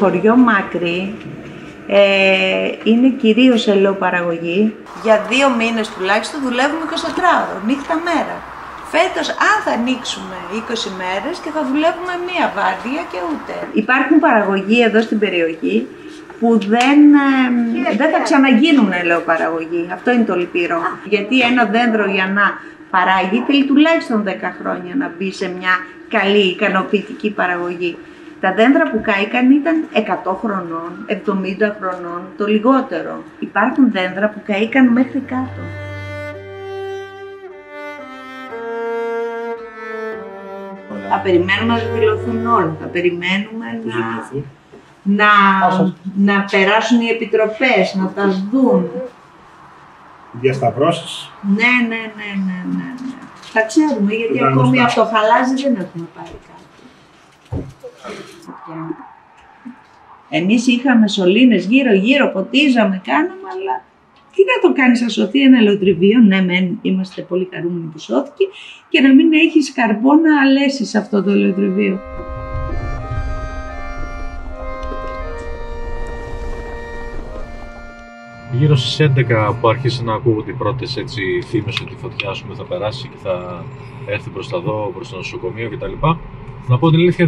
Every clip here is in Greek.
χωριό Μάκρη είναι κυρίως ελαιοπαραγωγή. Για 2 μήνες τουλάχιστον δουλεύουμε 24ωρο, νύχτα μέρα. Φέτος, αν θα ανοίξουμε 20 μέρες και θα δουλεύουμε 1 βάρδια και ούτε. Υπάρχουν παραγωγοί εδώ στην περιοχή που δεν θα ξαναγίνουν ελαιοπαραγωγή. Αυτό είναι το λυπηρό. Γιατί ένα δέντρο για να παράγει θέλει τουλάχιστον 10 χρόνια να μπει σε μια καλή, ικανοποιητική παραγωγή. Τα δέντρα που κάηκαν ήταν 100 χρονών, 70 χρονών, το λιγότερο. Υπάρχουν δέντρα που κάηκαν μέχρι κάτω. Θα περιμένουμε να δηλωθούν όλα, θα περιμένουμε να περάσουν οι επιτροπές, να τα δουν. Διασταυρώσεις. Ναι. Τα ξέρουμε, γιατί ακόμη από το χαλάζι δεν έχουμε πάρει κάτι. Εμείς είχαμε σωλήνες γύρω-γύρω, ποτίζαμε, κάναμε, αλλά τι να το κάνεις, να σωθεί ένα ελαιοτριβείο. Ναι, μεν είμαστε πολύ χαρούμενοι που σώθηκε, και να μην έχεις καρπό να αλέσεις αυτό το ελαιοτριβείο. Γύρω στις 11 που άρχισαν να ακούγονται οι πρώτες φήμες ότι η φωτιά θα περάσει και θα έρθει προς τα δω, προς το νοσοκομείο κτλ. Να πω την αλήθεια,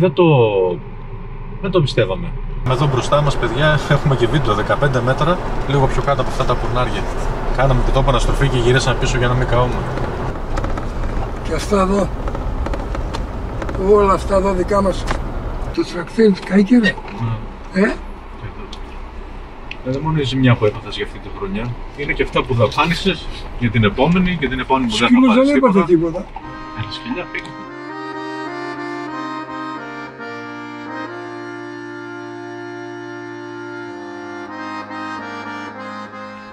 δεν το πιστεύαμε. Εδώ μπροστά μας, παιδιά, έχουμε και βίντεο 15 μέτρα, λίγο πιο κάτω από αυτά τα πουρνάρια. Κάναμε την τόπο αναστροφή και γυρίσαμε πίσω για να μην καούμε. Και αυτά εδώ, όλα αυτά εδώ δικά μας, το τρακτήρ καήκε ρε. Δεν μόνο η ζημιά που έπαθες για αυτή τη χρονιά, είναι και αυτά που δαπάνησες για την επόμενη και την επόμενη που δεν θα πάρεις τίποτα. Δεν έπαθε τίποτα. Ένα σκυλιά πήγε.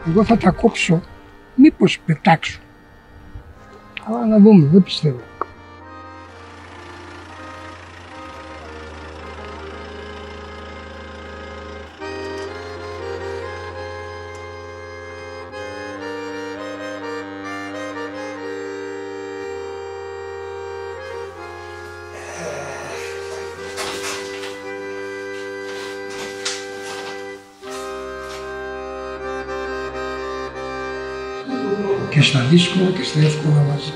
Εγώ θα τα κόψω, μήπως πετάξω. Αλλά να δούμε, δεν πιστεύω. Και στα δύσκολα και στα εύκολα μαζί.